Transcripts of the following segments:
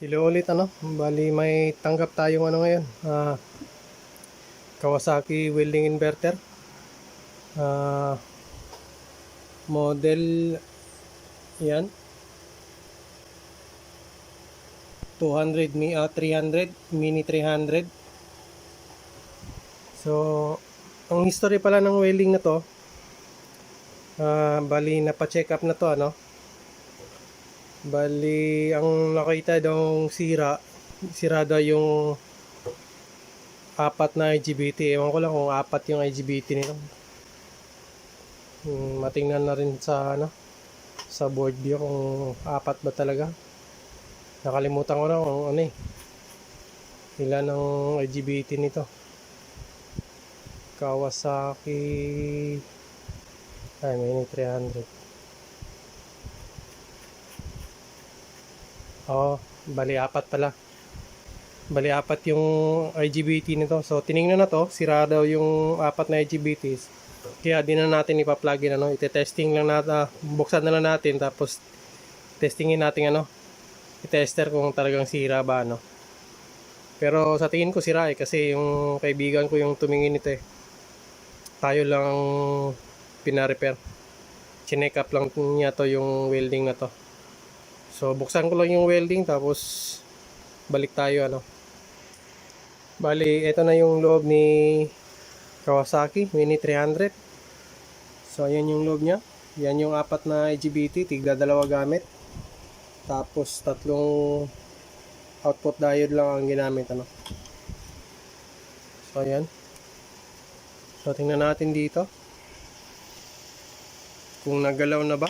Hello ulit bali may tanggap tayong ngayon, Kawasaki welding inverter, model yan 300 mini 300. So ang history pala ng welding na to, bali napa-check up na to bali ang nakita daw sira daw yung apat na IGBT. Ewan ko lang kung apat yung IGBT nito. Matingnan na rin sa board view kung apat ba talaga. Nakalimutan ko na kung ilan ang IGBT nito. Kawasaki mini 300. Bali apat pala. Bali apat yung IGBT nito. So tiningnan na to, sira daw yung apat na IGBTs. Kaya di na natin ipa-plug in ite-testing lang natin, buksan na lang natin tapos testingin natin i-tester kung talagang sira ba Pero sa tingin ko sira kasi yung kaibigan ko yung tumingin nito Tayo lang pina-repair. Chinek up lang niya to yung welding na to. So buksan ko lang yung welding tapos balik tayo Bali ito na yung loob ni Kawasaki mini 300. So ayan yung loob niya. Yan yung apat na IGBT, tigda dalawa gamit. Tapos tatlong output diode lang ang ginamit So ayan. So tingnan natin dito kung nagalaw na ba.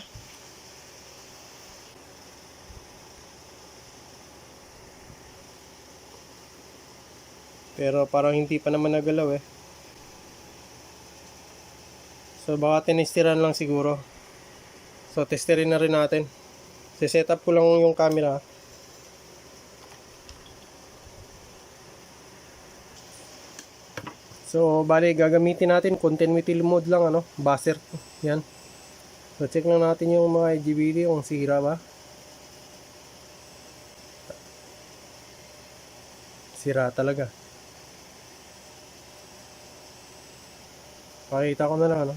Pero parang hindi pa naman nagalaw So baka tinestiran lang siguro. So testerin na rin natin. Set up ko lang yung camera. So bali gagamitin natin continuity mode lang buzzer. Yan. So check lang natin yung mga IGBT kung sira ba. Sira talaga. Pakita ko na lang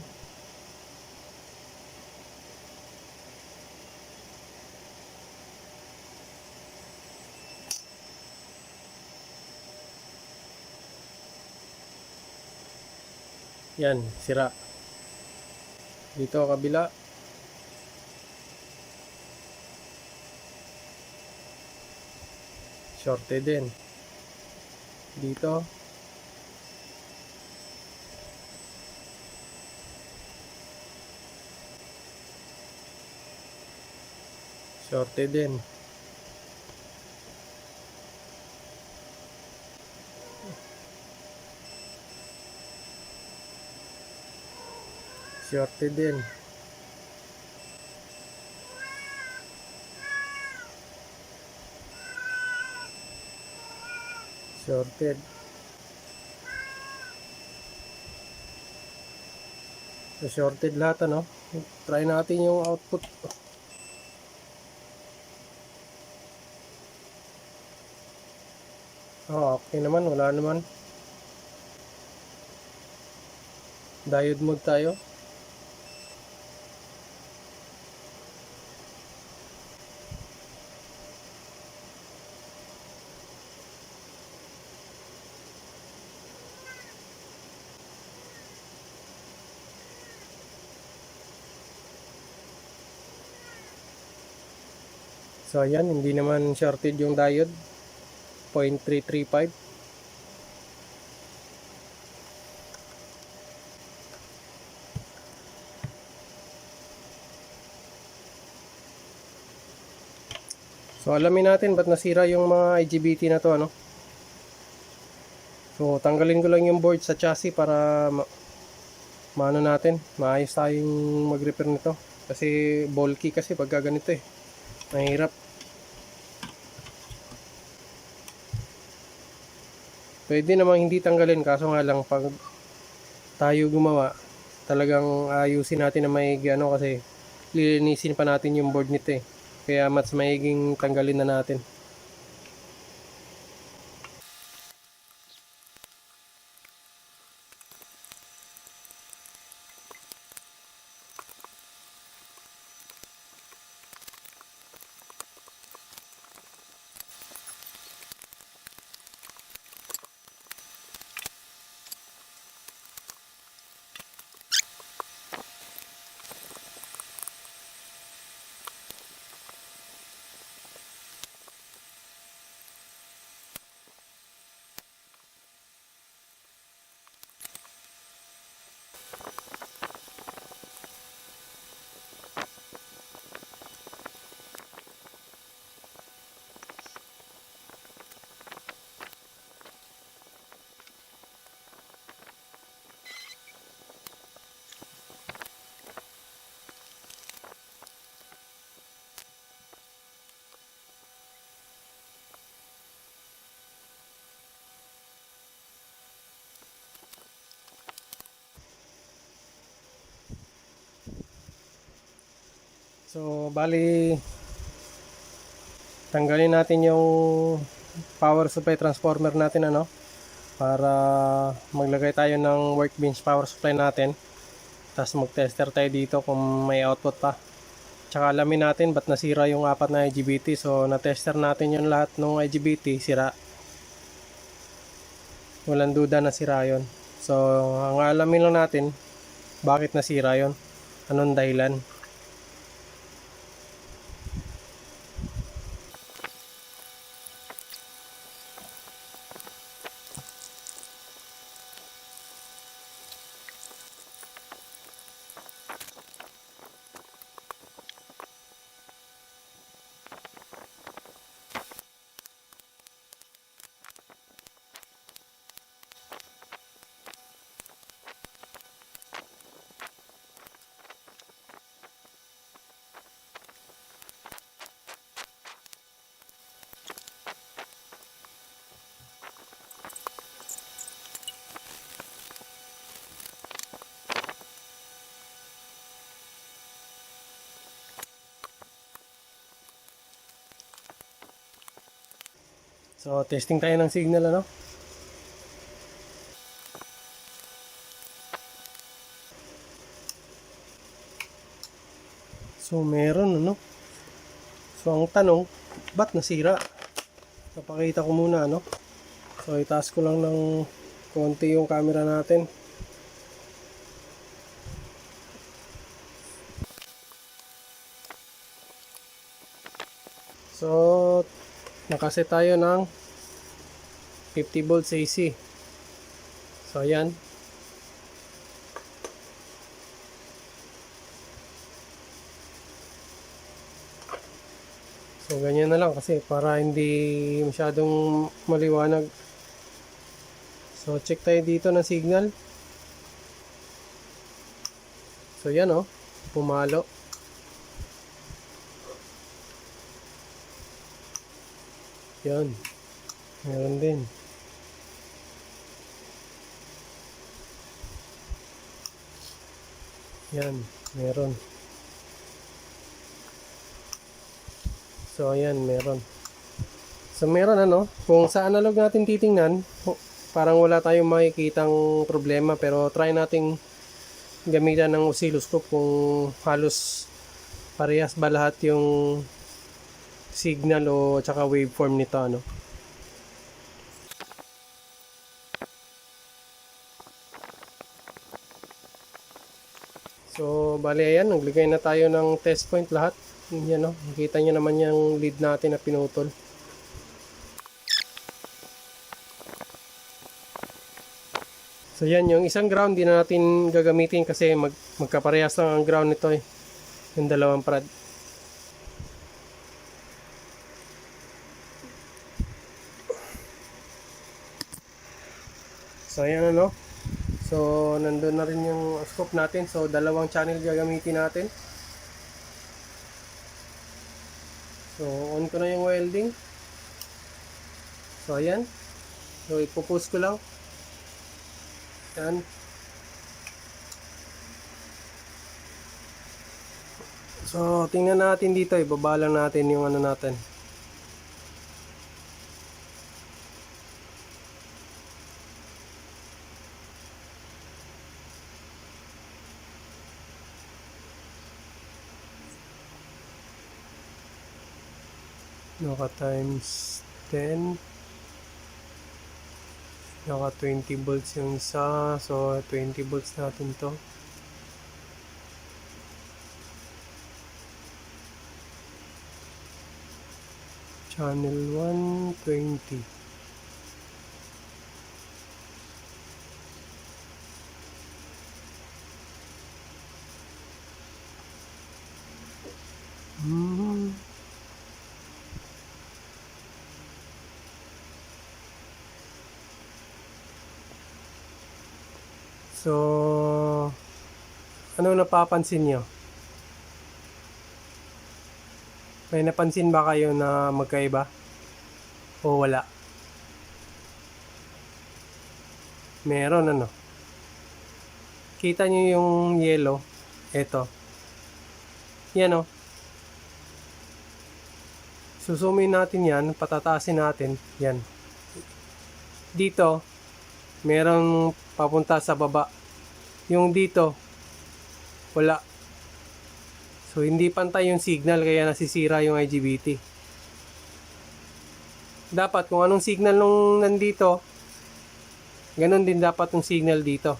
Yan, sira. Dito kabila. Shorted din. Dito. Shorted din. Shorted din. Shorted. So shorted lahat Try natin yung output. Okay naman, wala naman. Diode mode tayo. So ayan, hindi naman shorted yung diode. 0.335. So alamin natin ba't nasira yung mga IGBT na to So tanggalin ko lang yung board sa chassis para maano natin, maayos tayong mag-repair nito. Kasi bulky kasi pagka ganito mahirap. Pwede namang hindi tanggalin, kaso nga lang pag tayo gumawa, talagang ayusin natin na maigi kasi lilinisin pa natin yung board nito Kaya mas maiging tanggalin na natin. So, bali, tanggalin natin yung power supply transformer natin, ano, para maglagay tayo ng workbench power supply natin. Tapos mag-tester tayo dito kung may output pa. Tsaka alamin natin ba't nasira yung apat na IGBT. So, na-tester natin yung lahat ng IGBT, sira. Walang duda na sira yun. So, ang alamin lang natin, bakit nasira yun. Anong dahilan. So, testing tayo ng signal, ano. So, meron, ano. So, ang tanong, ba't nasira? Napakita ko muna, ano. So, itaas ko lang ng konti yung camera natin. So, nakaset tayo ng 50 volts AC. So, ayan. So, ganyan na lang kasi para hindi masyadong maliwanag. So, check tayo dito ng signal. So, yan, oh. Pumalo. Yan. Meron din. Yan. Meron. So, ayan. Meron. So, meron, ano. Kung sa analog natin titingnan, parang wala tayong makikitang problema. Pero, try nating gamitan ng oscilloscope kung halos parehas ba lahat yung signal o tsaka waveform nito, ano. So, bali ayan, naglagay na tayo ng test point lahat. Yan, no? Nakita nyo naman yung lead natin na pinutol. So yan, yung isang ground di na natin gagamitin kasi magkaparehas lang ang ground nito, eh. Yung dalawang prad. So ayan, ano. So nandun na rin yung scope natin. So dalawang channel gagamitin natin. So on ko na yung welding. So ayan. So ipopost ko lang. Yan. So tingnan natin dito, ibaba lang natin yung ano natin. Naka times 10. Naka 20 volts yung isa. So 20 volts natin to. Channel 120. So, ano napapansin nyo? May napansin ba kayo na magkaiba? O wala? Meron, ano? Kita nyo yung yellow? Ito. Yan, oh. Susumin natin yan, patataasin natin. Yan. Dito, merong papunta sa baba. Yung dito, wala. So, hindi pantay yung signal kaya nasisira yung IGBT. Dapat kung anong signal nung nandito, ganun din dapat yung signal dito.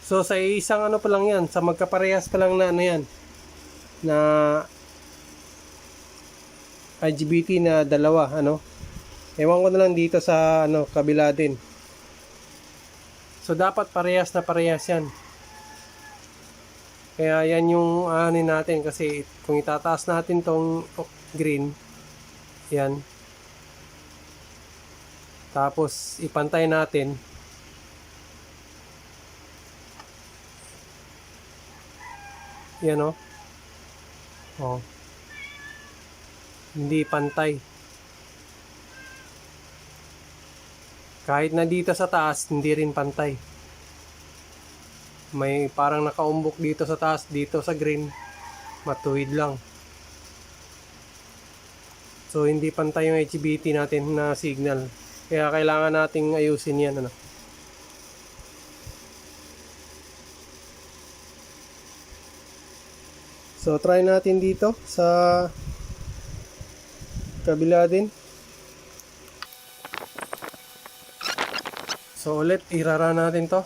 So, sa isang ano pa lang yan, sa magkaparehas pa lang na ano yan, na IGBT na dalawa, ano. Ewan ko na lang dito sa ano, kabila din. So, dapat parehas na parehas yan. Kaya yan yung ano natin kasi kung itataas natin tong green, yan. Tapos, ipantay natin. Yan o. Oh. Hindi pantay. Kahit na dito sa taas, hindi rin pantay. May parang nakaumbok dito sa taas, dito sa green, matuwid lang. So, hindi pantay yung IGBT natin na signal. Kaya kailangan nating ayusin yan. Ano? So, try natin dito sa kabila din. So, ulit, irara natin to.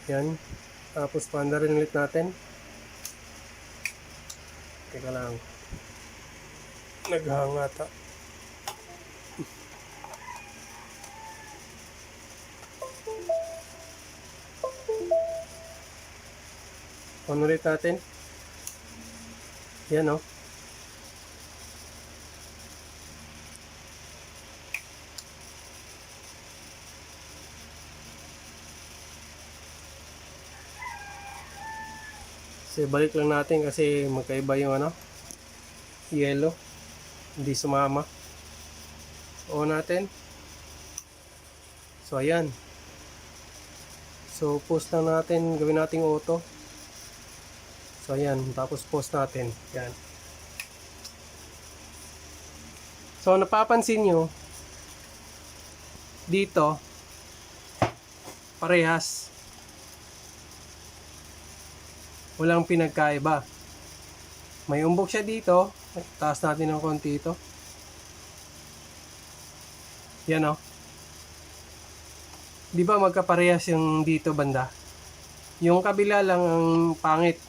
Yan. Tapos, panda rin ulit natin. Teka lang. Naghahangata. On ulit natin. Yan o. So, balik lang natin kasi magkaiba yung ano, yellow. Hindi sumama. On natin. So, ayan. So, post lang natin. Gawin nating auto. So, ayan. Tapos, post natin. Yan. So, napapansin nyo, dito, parehas. Walang pinagkaiba. May umbok siya dito. Taas natin ng konti ito. Yan o. Di ba magkaparehas yung dito banda? Yung kabila lang ang pangit.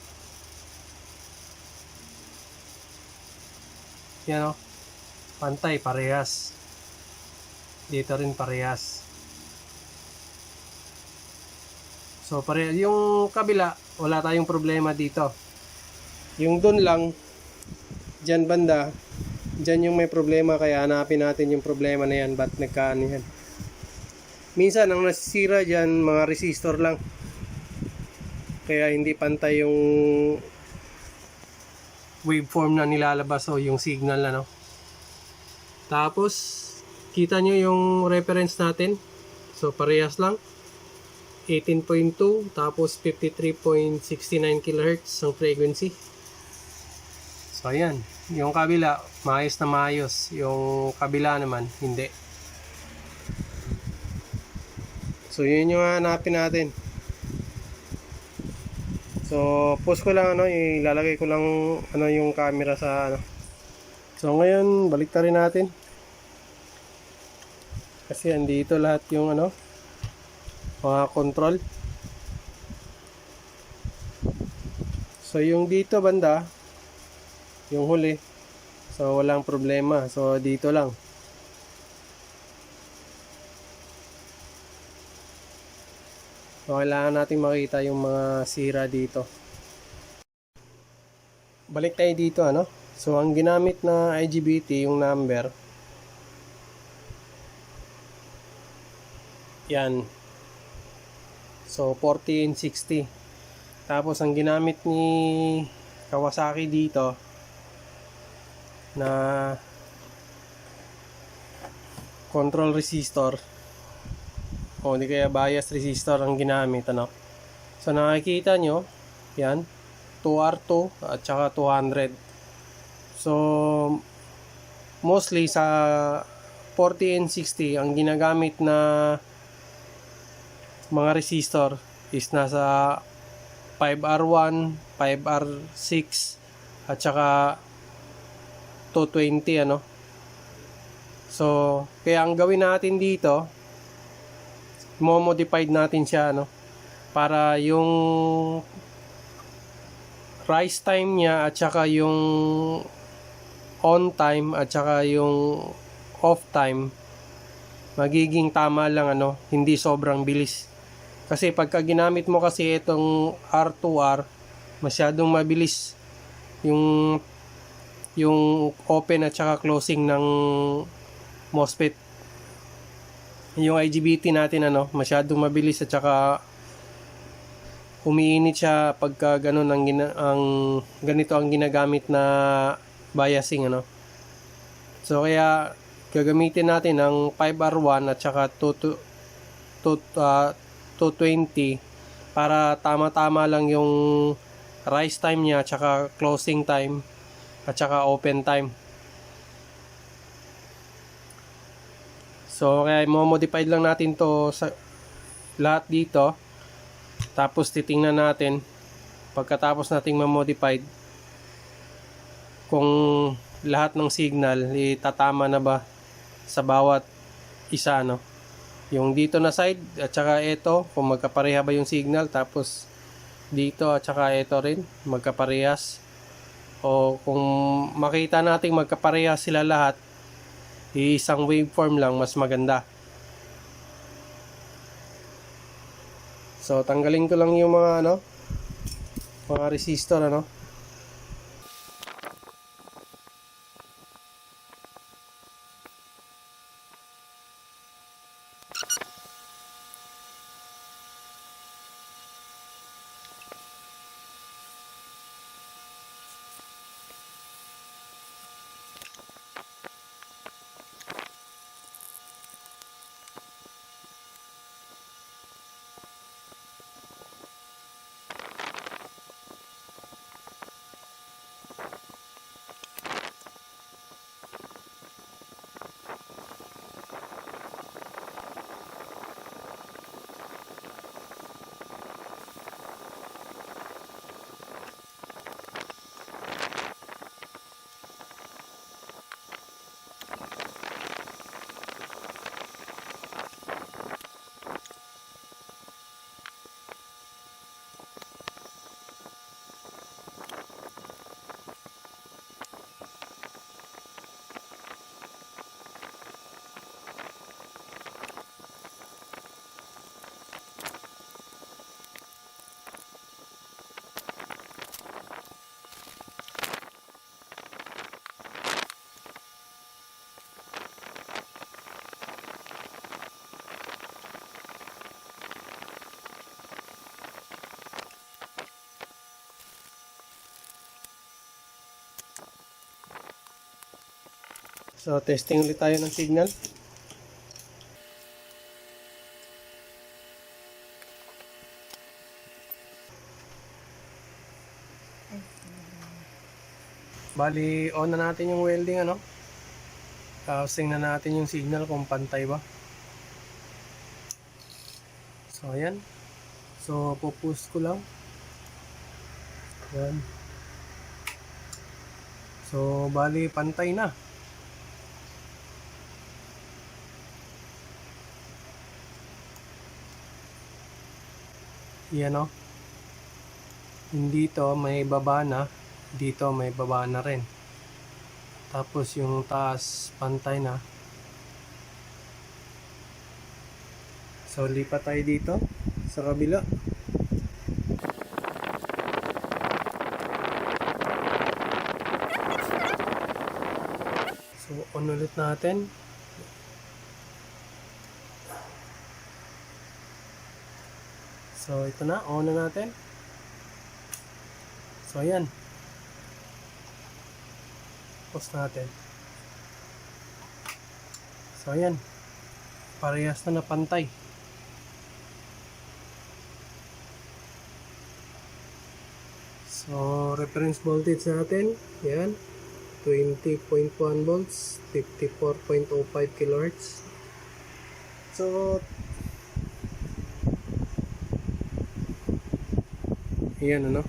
Yan o. Pantay, parehas. Dito rin parehas. So, yung kabila, wala tayong problema dito. Yung dun lang, dyan banda, dyan yung may problema, kaya hanapin natin yung problema na yan, ba't nagkaan yan. Minsan, ang nasisira dyan, mga resistor lang. Kaya hindi pantay yung waveform na nilalabas o yung signal na, no? Tapos, kita nyo yung reference natin. So, parehas lang. 18.2 tapos 53.69 kHz ang frequency. So ayan, yung kabila maayos na maayos, yung kabila naman hindi. So yun yung hanapin natin. So post ko lang ano, ilalagay ko lang ano yung camera sa ano. So ngayon balik rin natin. Kasi andito lahat yung ano, mga control. So yung dito banda, yung huli, so walang problema. So dito lang. So kailangan natin makita yung mga sira dito. Balik tayo dito ano. So ang ginamit na IGBT, yung number, yan. So 40 and 60. Tapos ang ginamit ni Kawasaki dito na control resistor o di kaya bias resistor ang ginamit, ano. So nakikita nyo, yan, 2R2 at saka 200. So mostly sa 40 and 60 ang ginagamit na mga resistor is nasa 5R1, 5R6 at saka 220, ano. So kaya ang gawin natin dito, mo-modified natin siya, ano, para yung rise time niya at saka yung on time at saka yung off time magiging tama lang, ano, hindi sobrang bilis. Kasi pagka ginamit mo kasi itong R2R, masyadong mabilis yung open at saka closing ng MOSFET. Yung IGBT natin, ano, masyadong mabilis at saka umiinit siya pagka ganun ang ganito ang ginagamit na biasing, ano. So kaya gagamitin natin ang 5R1 at saka 220 para tama-tama lang yung rise time niya at saka closing time at saka open time. So kaya mo-modified lang natin to sa lahat dito. Tapos titingnan natin pagkatapos nating ma-modified kung lahat ng signal itatama na ba sa bawat isa, no. Yung dito na side at saka ito kung magkapareha ba yung signal, tapos dito at saka ito rin magkaparehas, o kung makita nating magkaparehas sila lahat, isang waveform lang, mas maganda. So tanggalin ko lang yung mga mga resistor, ano. So testing ulit tayo ng signal. Bali, on na natin yung welding, ano. Tapos tingnan natin yung signal kung pantay ba. So ayan. So pupush ko lang. Ayan. So bali pantay na. Yan, o. Hindi to may baba na. Dito may baba na rin. Tapos yung taas pantay na. So lipat tayo dito sa kabila. So on ulit natin. So ito na, on na natin. So ayan. Pause natin. So ayan. parehas na pantay. So reference voltage natin, yan, 20.1 volts, 54.05 kilohertz. So ayan, ano,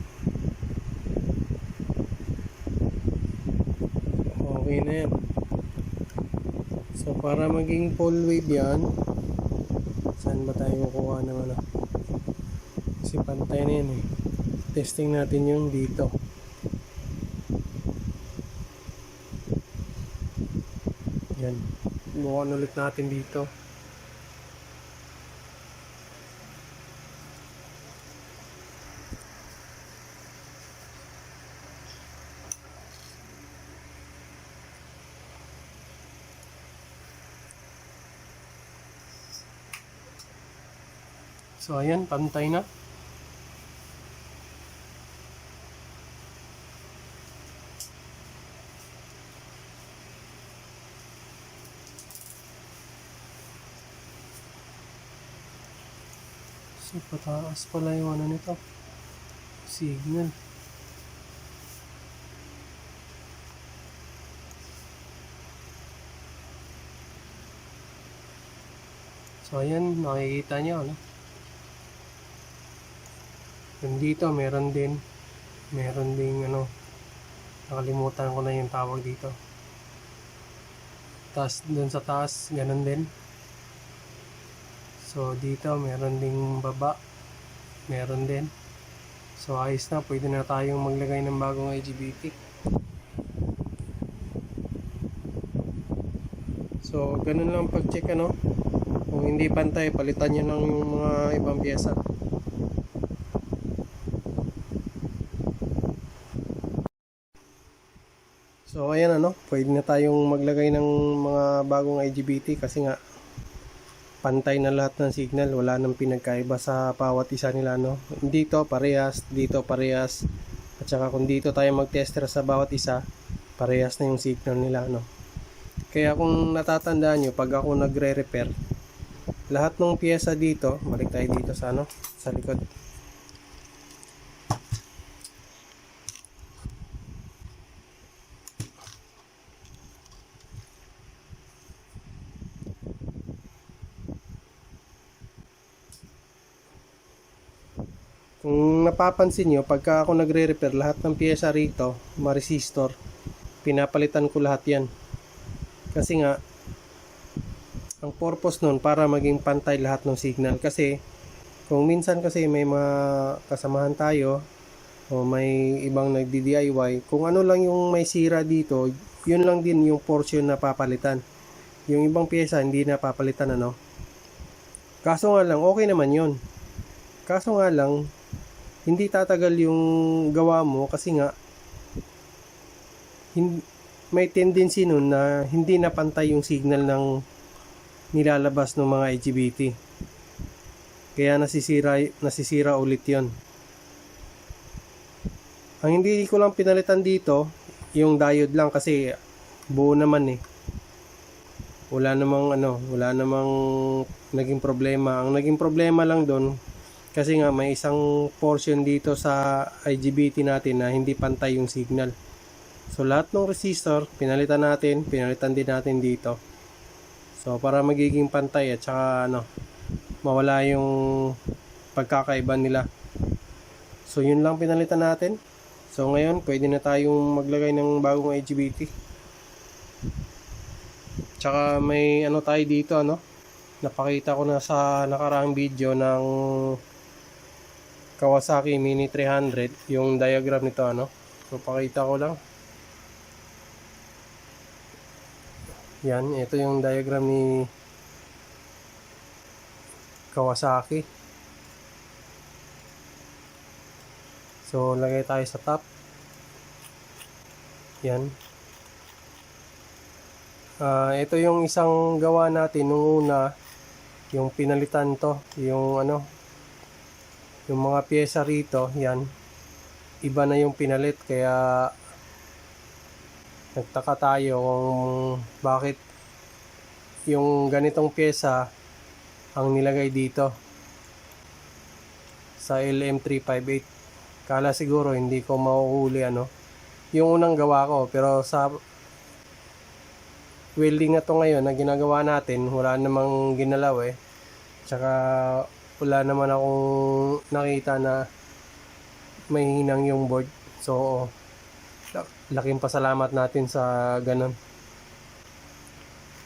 okay na yan. So para maging full wave yan, saan ba tayo kukuha ng ano, kasi pantay na yan eh. Testing natin yung dito. Yan, bukan ulit natin dito. So ayan, pantay na. So pataas pala yung ano nito, signal. So ayan, nakikita nyo, ano? Yung dito meron ding ano, nakalimutan ko na yung tawag dito. Tapos dun sa taas ganun din. So dito meron ding baba, meron din. So ayos na, pwede na tayong maglagay ng bagong IGBT. So ganun lang pag-check, ano. Kung hindi pantay, palitan nyo lang yung mga ibang pyesa. So ayan, ano, pwede na tayong maglagay ng mga bagong IGBT kasi nga pantay na lahat ng signal, wala nang pinagkaiba sa bawat isa nila, no. Dito parehas, dito parehas, at saka kung dito tayo mag-tester sa bawat isa, parehas na yung signal nila, no. Kaya kung natatandaan nyo, pag ako nagre-repair, lahat ng pyesa dito, balik tayo dito sa ano, sa likod. Kung napapansin nyo, pagka ako nagre-repair, lahat ng pyesa rito, resistor, pinapalitan ko lahat yan. Kasi nga, ang purpose nun para maging pantay lahat ng signal. Kasi, kung minsan kasi may mga kasamahan tayo, o may ibang nagdi-DIY, kung ano lang yung may sira dito, yun lang din yung portion na papalitan. Yung ibang pyesa, hindi na papalitan, ano. Kaso nga lang, okay naman yun. Kaso nga lang, hindi tatagal yung gawa mo kasi nga may tendency nun na hindi napantay yung signal ng nilalabas ng mga IGBT. Kaya nasisira ulit yon. Ang hindi ko lang pinalitan dito, yung diode lang kasi buo naman eh. Wala namang naging problema. Ang naging problema lang doon, kasi nga may isang portion dito sa IGBT natin na hindi pantay yung signal. So lahat ng resistor pinalitan din natin dito. So para magiging pantay at saka ano, mawala yung pagkakaiba nila. So yun lang pinalitan natin. So ngayon pwede na tayong maglagay ng bagong IGBT. Tsaka may ano tayo dito, ano, napakita ko na sa nakaraang video ng Kawasaki Mini 300, yung diagram nito, ano. So pakita ko lang. Yan, ito yung diagram ni Kawasaki. So lagay tayo sa top. Yan. Ito yung isang gawa natin nung una, yung pinalitan to, yung ano, yung mga pyesa rito, yan, iba na yung pinalit, kaya nagtaka tayo kung bakit yung ganitong pyesa ang nilagay dito sa LM358. Kala siguro hindi ko mahuhuli yung unang gawa ko, pero sa welding na to ngayon na ginagawa natin, wala namang ginalaw tsaka wala naman akong nakita na may hinang yung board. So laking pasalamat natin sa ganun,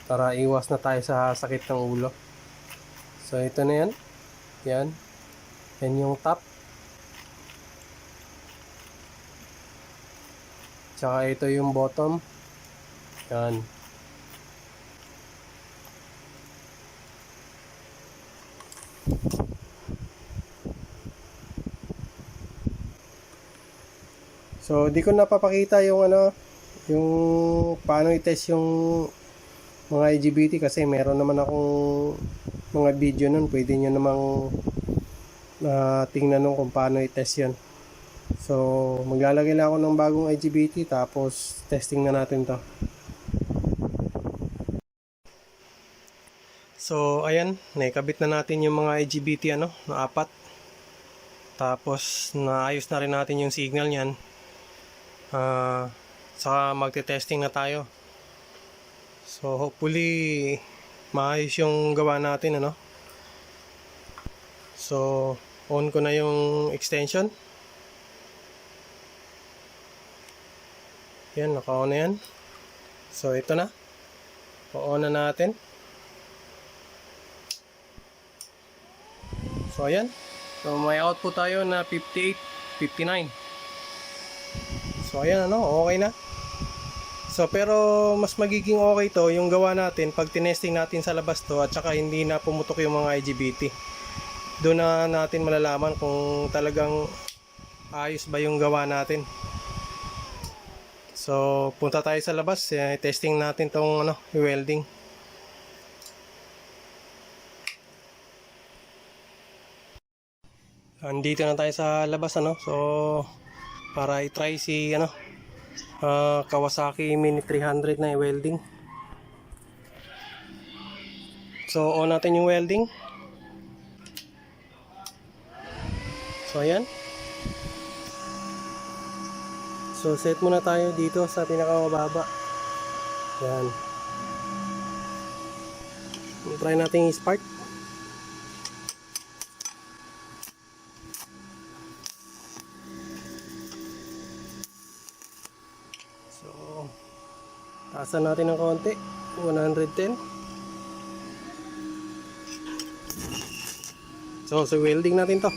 para iwas na tayo sa sakit ng ulo. So ito na yan yung top, tsaka ito yung bottom. Yan. So di ko napapakita yung yung paano i-test yung mga IGBT, kasi meron naman akong mga video nun, pwede nyo namang tingnan nun kung paano i-test yan. So maglalagay lang ako ng bagong IGBT, tapos testing na natin to. So ayan, naikabit na natin yung mga IGBT na 4. Tapos naayos na rin natin yung signal niyan. Saka magte-testing na tayo. So hopefully maayos yung gawa natin So on ko na yung extension. Yan, naka-on na yan. So ito na, o-on na natin. So ayan, so may output tayo na 58, 59. So ayan okay na. So pero mas magiging okay to yung gawa natin pag tinesting natin sa labas to, at saka hindi na pumutok yung mga IGBT. Doon na natin malalaman kung talagang ayos ba yung gawa natin. So punta tayo sa labas, testing natin tong welding. Andito na tayo sa labas so para i-try si Kawasaki Mini 300 na welding. So on natin yung welding. So ayan. So set muna tayo dito sa pinakamababa. Yan. Try natin i-spark. So taasan natin ng konti, 110. So welding natin to.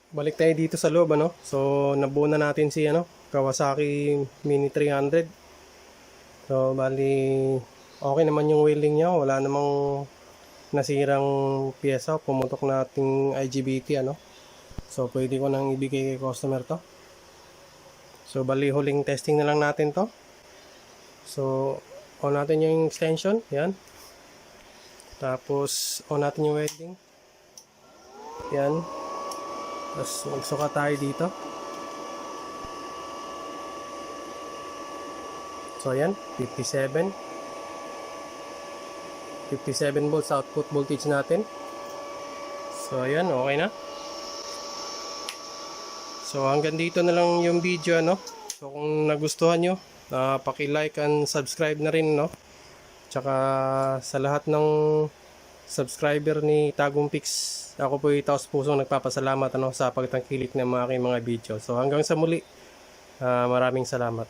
Balik tayo dito sa loob So nabuo na natin si Kawasaki Mini 300. So bali okay naman yung welding niya, wala namang nasirang pyesa, pumutok na ating IGBT So pwede ko nang ibigay kay customer to. So bali huling testing na lang natin to. So on natin yung extension, yan. Tapos on natin yung welding. Yan. Tapos magsuka tayo dito. So ayan, 57 volts output voltage natin. So ayan, okay na. So hanggang dito na lang yung video So kung nagustuhan nyo, paki-like and subscribe na rin Tsaka sa lahat ng subscriber ni Tagong Pix, ako po taos pusong nagpapasalamat sa pagtangkilik ng mga aking mga video. So hanggang sa muli, maraming salamat.